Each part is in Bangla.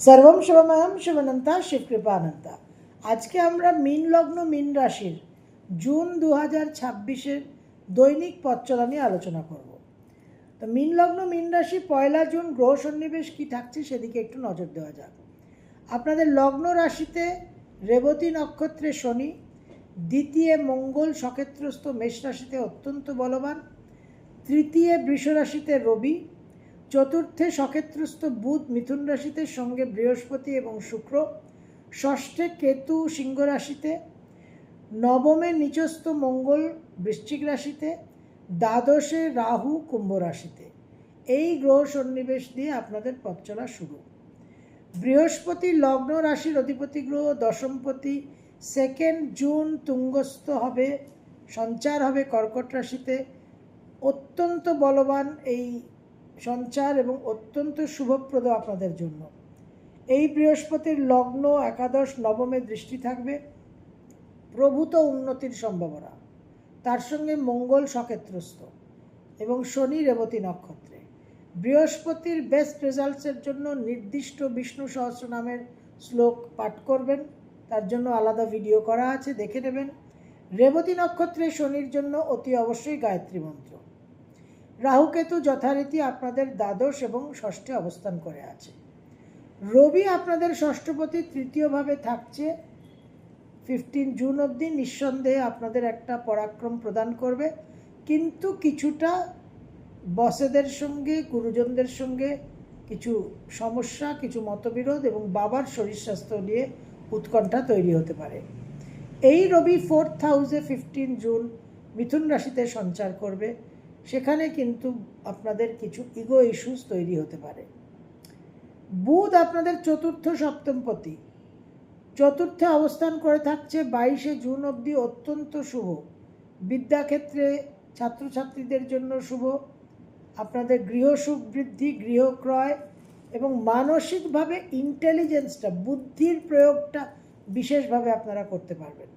सर्वम शिवमयम शिवनंता शिवकृपानंता। आज के আমরা मीन लग्न मीन राशिर जून 2026 দৈনিক পথ চলা নিয়ে আলোচনা করব। তো मीन लग्न मीन রাশি পয়লা জুন গ্রহ সন্নিবেশ কি থাকছে সেদিকে একটু নজর দেওয়া যাক। আপনাদের লগ্ন রাশিতে রেবতী নক্ষত্রে শনি, দ্বিতীয় মঙ্গল সক্ষেত্রস্থ মেষ রাশিতে অত্যন্ত বলবান, তৃতীয় বৃষ রাশিতে রবি, চতুর্থে সক্ষেত্রস্থ বুধ মিথুন রাশিতে, সঙ্গে বৃহস্পতি এবং শুক্র, ষষ্ঠে কেতু সিংহ রাশিতে, নবমে নিচস্থ মঙ্গল বৃশ্চিক রাশিতে, দ্বাদশে রাহু কুম্ভ রাশিতে। এই গ্রহ সন্নিবেশ দিয়ে আপনাদের পথ চলা শুরু। বৃহস্পতি লগ্ন রাশির অধিপতি গ্রহ, দশমপতি, 2 জুন তুঙ্গস্থ হবে, সঞ্চার হবে কর্কট রাশিতে। অত্যন্ত বলবান এই সঞ্চার এবং অত্যন্ত শুভপ্রদ আপনাদের জন্য। এই বৃহস্পতির লগ্ন একাদশ নবমে দৃষ্টি থাকবে, প্রভূত উন্নতির সম্ভাবনা। তার সঙ্গে মঙ্গল সক্ষেত্রস্থ এবং শনি রেবতী নক্ষত্রে। বৃহস্পতির বেস্ট রেজাল্টসের জন্য নির্দিষ্ট বিষ্ণু সহস্রনামের শ্লোক পাঠ করবেন, তার জন্য আলাদা ভিডিও করা আছে, দেখে নেবেন। রেবতী নক্ষত্রে শনির জন্য অতি অবশ্যই গায়ত্রী মন্ত্র। রাহুকেতু যথারীতি আপনাদের দ্বাদশ এবং ষষ্ঠে অবস্থান করে আছে। রবি আপনাদের ষষ্ঠপতি তৃতীয়ভাবে থাকছে 15 জুন অবধি। নিঃসন্দেহে আপনাদের একটা পরাক্রম প্রদান করবে, কিন্তু কিছুটা বসেদের সঙ্গে গুরুজনদের সঙ্গে কিছু সমস্যা, কিছু মতবিরোধ এবং বাবার শরীর স্বাস্থ্য নিয়ে উৎকণ্ঠা তৈরি হতে পারে। এই রবি 4th হাউসে 15 জুন মিথুন রাশিতে সঞ্চার করবে, সেখানে কিন্তু আপনাদের কিছু ইগো ইস্যুস তৈরি হতে পারে। বুধ আপনাদের চতুর্থ সপ্তমপতি, চতুর্থে অবস্থান করে থাকছে 22 জুন অবধি, অত্যন্ত শুভ। বিদ্যাক্ষেত্রে ছাত্রছাত্রীদের জন্য শুভ। আপনাদের গৃহসুখ বৃদ্ধি, গৃহ ক্রয় এবং মানসিকভাবে ইন্টেলিজেন্সটা, বুদ্ধির প্রয়োগটা বিশেষভাবে আপনারা করতে পারবেন।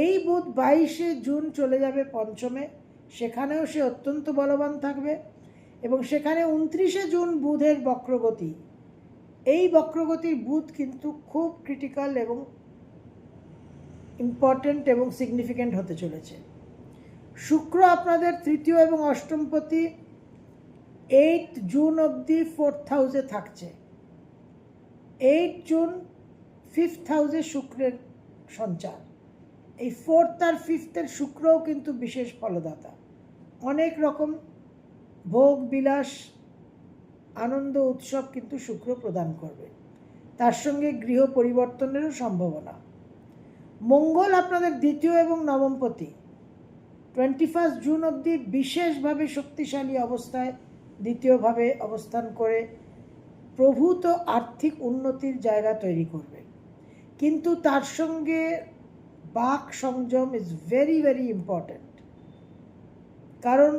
এই বুধ 22 জুন চলে যাবে পঞ্চমে, সেখানেও সে অত্যন্ত বলবান থাকবে এবং সেখানে 29 জুন বুধের বক্রগতি। এই বক্রগতির বুধ কিন্তু খুব ক্রিটিক্যাল এবং ইম্পর্ট্যান্ট এবং সিগনিফিক্যান্ট হতে চলেছে। শুক্র আপনাদের তৃতীয় এবং অষ্টমপতি 8 জুন অবধি 4th হাউসে থাকছে। 8 জুন 5th হাউসে শুক্রের সঞ্চার। এই 4th আর 5th শুক্রও কিন্তু বিশেষ ফলদাতা। অনেক রকম ভোগ বিলাস, আনন্দ উৎসব কিন্তু শুক্র প্রদান করবে, তার সঙ্গে গৃহ পরিবর্তনেরও সম্ভাবনা। মঙ্গল আপনাদের দ্বিতীয় এবং নবমপতি 21 জুন অবধি বিশেষভাবে শক্তিশালী অবস্থায় দ্বিতীয়ভাবে অবস্থান করে প্রভূত আর্থিক উন্নতির জায়গা তৈরি করবে, কিন্তু তার সঙ্গে বাক সংযম ইজ ভেরি ভেরি ইম্পর্ট্যান্ট। কারণ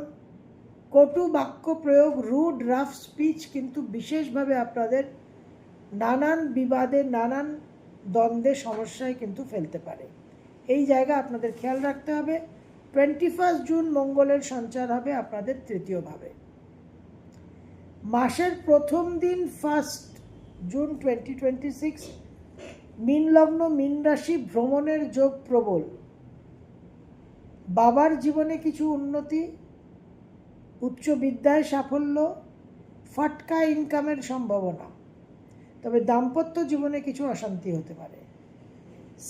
কটু বাক্য প্রয়োগ, রুড রাফ স্পিচ কিন্তু বিশেষভাবে আপনাদের নানান বিবাদে, নানান দ্বন্দ্বে, সমস্যায় কিন্তু ফেলতে পারে। এই জায়গা আপনাদের খেয়াল রাখতে হবে। 21 জুন মঙ্গলের সঞ্চার হবে আপনাদের তৃতীয়ভাবে। মাসের প্রথম দিন 1 জুন 2026 মীন লগ্ন মীন রাশি ভ্রমণের যোগ প্রবল। বাবার জীবনে কিছু উন্নতি, উচ্চ বিদ্যায় সাফল্য, ফাটকা ইনকামের সম্ভাবনা, তবে দাম্পত্য জীবনে কিছু অশান্তি হতে পারে।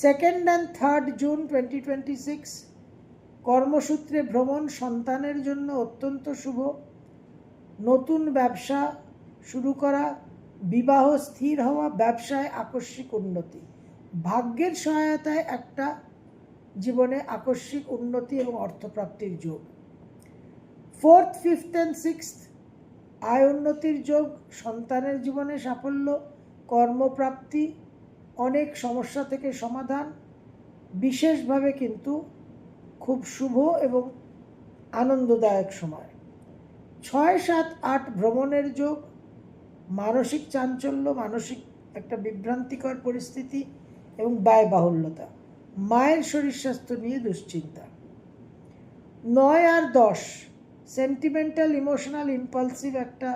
2 and 3 জুন 2026 কর্মসূত্রে ভ্রমণ সন্তানের জন্য অত্যন্ত শুভ। নতুন ব্যবসা শুরু করা, বিবাহ স্থির হওয়া, ব্যবসায় আকস্মিক উন্নতি, ভাগ্যের সহায়তায় একটা জীবনে আকস্মিক উন্নতি এবং অর্থপ্রাপ্তির যোগ। 4th, 5th and 6th আয় উন্নতির যোগ, সন্তানের জীবনে সাফল্য, কর্মপ্রাপ্তি, অনেক সমস্যা থেকে সমাধান, বিশেষভাবে কিন্তু খুব শুভ এবং আনন্দদায়ক সময়। 6, 7, 8 ভ্রমণের যোগ, মানসিক চাঞ্চল্য, মানসিক একটা বিভ্রান্তিকর পরিস্থিতি এবং ব্যয়বাহুল্যতা, মায়ের শরীর স্বাস্থ্য নিয়ে দুশ্চিন্তা। 9 আর 10 সেন্টিমেন্টাল, ইমোশনাল, ইম্পালসিভ একটা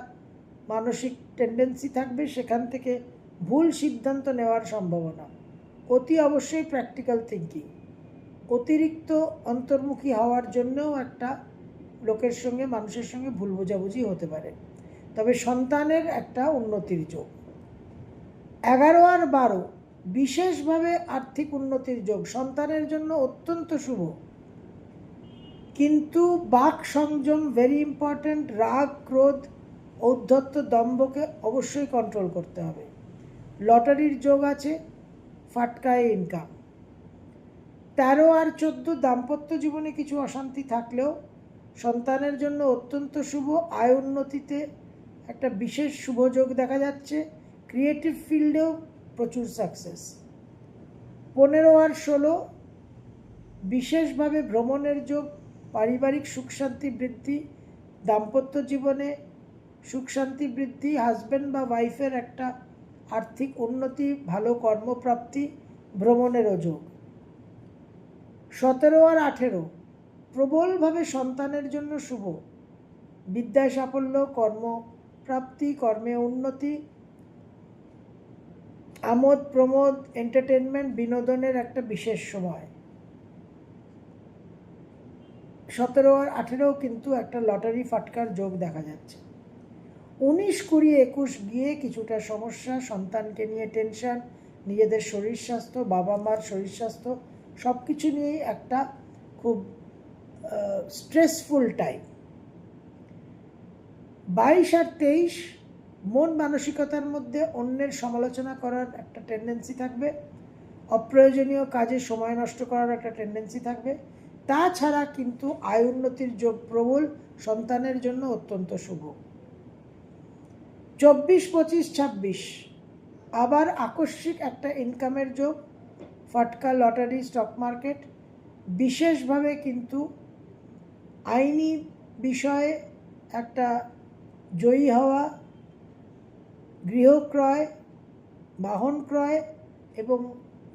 মানসিক টেন্ডেন্সি থাকবে, সেখান থেকে ভুল সিদ্ধান্ত নেওয়ার সম্ভাবনা, অতি অবশ্যই প্র্যাকটিক্যাল থিঙ্কিং, অতিরিক্ত অন্তর্মুখী হওয়ার জন্যও একটা লোকের সঙ্গে মানুষের সঙ্গে ভুল বোঝাবুঝি হতে পারে। তবে সন্তানের একটা উন্নতির যোগ। 11 আর 12 বিশেষভাবে আর্থিক উন্নতির যোগ, সন্তানের জন্য অত্যন্ত শুভ। কিন্তু বাক সংযম ভেরি ইম্পর্ট্যান্ট। রাগ, ক্রোধ, ঔদ্ধত্য, দম্ভকে অবশ্যই কন্ট্রোল করতে হবে। লটারির যোগ আছে, ফাটকায় ইনকাম। 13 আর 14 দাম্পত্য জীবনে কিছু অশান্তি থাকলেও সন্তানের জন্য অত্যন্ত শুভ। আয় উন্নতিতে একটা বিশেষ শুভ যোগ দেখা যাচ্ছে। ক্রিয়েটিভ ফিল্ডেও প্রচুর সাকসেস। 15 আর 16 বিশেষভাবে ভ্রমণের যোগ, পারিবারিক সুখ শান্তি বৃদ্ধি, দাম্পত্য জীবনে সুখ শান্তি বৃদ্ধি, হাজব্যান্ড বা ওয়াইফের একটা আর্থিক উন্নতি, ভালো কর্মপ্রাপ্তি, ভ্রমণেরও যোগ। 17 আর 18 প্রবলভাবে সন্তানের জন্য শুভ। বিদ্যায় সাফল্য, কর্মপ্রাপ্তি, কর্মে উন্নতি, আমোদ প্রমোদ, এন্টারটেনমেন্ট, বিনোদনের একটা বিশেষ সময়। 17 আর 18 কিন্তু একটা লটারি ফাটকার যোগ দেখা যাচ্ছে। 19, 20, 21 গিয়ে কিছুটা সমস্যা, সন্তানকে নিয়ে টেনশন, নিজেদের শরীর স্বাস্থ্য, বাবা মার শরীর স্বাস্থ্য, সব কিছু নিয়েই একটা খুব স্ট্রেসফুল টাইম। 22 আর 23 মন মানসিকতার মধ্যে অন্যের সমালোচনা করার একটা টেন্ডেন্সি থাকবে, অপ্রয়োজনীয় কাজে সময় নষ্ট করার একটা টেন্ডেন্সি থাকবে। তাছাড়া কিন্তু আয় উন্নতির যোগ প্রবল, সন্তানের জন্য অত্যন্ত শুভ। 24, 25, 26 আবার আকস্মিক একটা ইনকামের যোগ, ফাটকা, লটারি, স্টক মার্কেট। বিশেষভাবে কিন্তু আইনি বিষয়ে একটা জয়ী হওয়া, গৃহক্রয়, বাহন ক্রয় এবং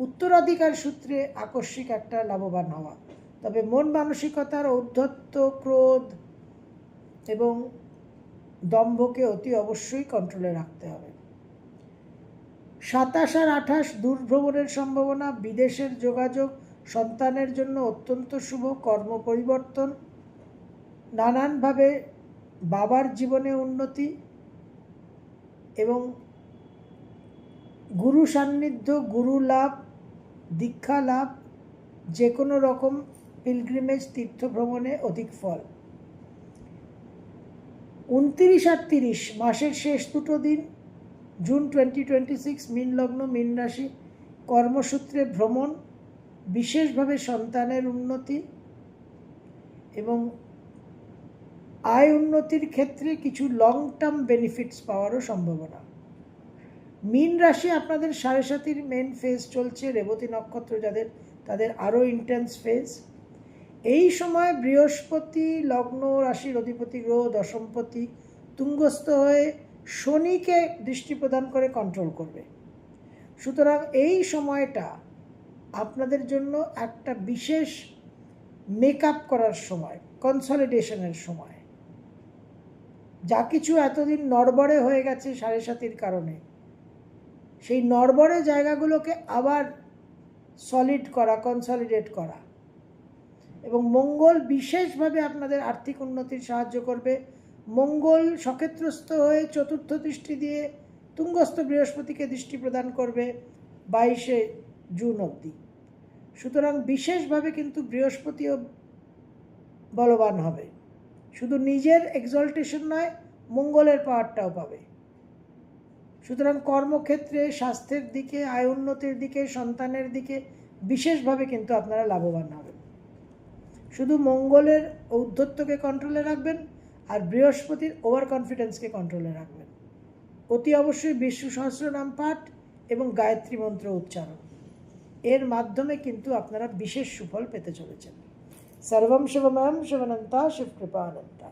উত্তরাধিকার সূত্রে আকস্মিক একটা লাভবান হওয়া। তবে মন মানসিকতার ঔদ্ধত্য, ক্রোধ এবং দম্ভকে অতি অবশ্যই কন্ট্রোলে রাখতে হবে। 27 আর 28 দূরভ্রমণের সম্ভাবনা, বিদেশের যোগাযোগ, সন্তানের জন্য অত্যন্ত শুভ, কর্ম পরিবর্তন, নানানভাবে বাবার জীবনে উন্নতি এবং গুরু সান্নিধ্য, গুরু লাভ, দীক্ষা লাভ, যে কোনো রকম পিলগ্রিমেজ, তীর্থ ভ্রমণে অধিক ফল। 29 আর 30 মাসের শেষ দুটো দিন, জুন 2026, মীন লগ্ন, মীন রাশি, কর্মসূত্রে ভ্রমণ, বিশেষভাবে সন্তানের উন্নতি এবং আয় উন্নতির ক্ষেত্রে কিছু লং টার্ম বেনিফিটস পাওয়ারও সম্ভাবনা। মীন রাশি আপনাদের 7.5 মেন ফেজ চলছে, রেবতী নক্ষত্র যাদের, তাদের আরও ইন্টেন্স ফেজ। এই সময় বৃহস্পতি লগ্ন রাশির অধিপতি গ্রহ, দশমপতি, তুঙ্গস্থ হয়ে শনিকে দৃষ্টি প্রদান করে কন্ট্রোল করবে। সুতরাং এই সময়টা আপনাদের জন্য একটা বিশেষ মেকআপ করার সময়, কনসলিডেশনের সময়। যা কিছু এতদিন নড়বড়ে হয়ে গেছে 7.5 কারণে, সেই নড়বড়ে জায়গাগুলোকে আবার সলিড করা, কনসলিডেট করা। এবং মঙ্গল বিশেষভাবে আপনাদের আর্থিক উন্নতির সাহায্য করবে। মঙ্গল সক্ষেত্রস্থ হয়ে চতুর্থ দৃষ্টি দিয়ে তুঙ্গস্থ বৃহস্পতিকে দৃষ্টি প্রদান করবে 22 জুন অবধি। সুতরাং বিশেষভাবে কিন্তু বৃহস্পতিও বলবান হবে, শুধু নিজের এক্সল্টেশন নয়, মঙ্গলের পাওয়ারটাও পাবে। সুতরাং কর্মক্ষেত্রে, স্বাস্থ্যের দিকে, আয় উন্নতির দিকে, সন্তানের দিকে বিশেষভাবে কিন্তু আপনারা লাভবান হবেন। শুধু মঙ্গলের ঔদ্ধত্যকে কন্ট্রোলে রাখবেন আর বৃহস্পতির ওভার কনফিডেন্সকে কন্ট্রোলে রাখবেন। অতি অবশ্যই বিষ্ণু সহস্রনাম পাঠ এবং গায়ত্রী মন্ত্র উচ্চারণ, এর মাধ্যমে কিন্তু আপনারা বিশেষ সুফল পেতে চলেছেন। সর্বম শিবময়ম শিবানন্তা শিবকৃপানন্তা।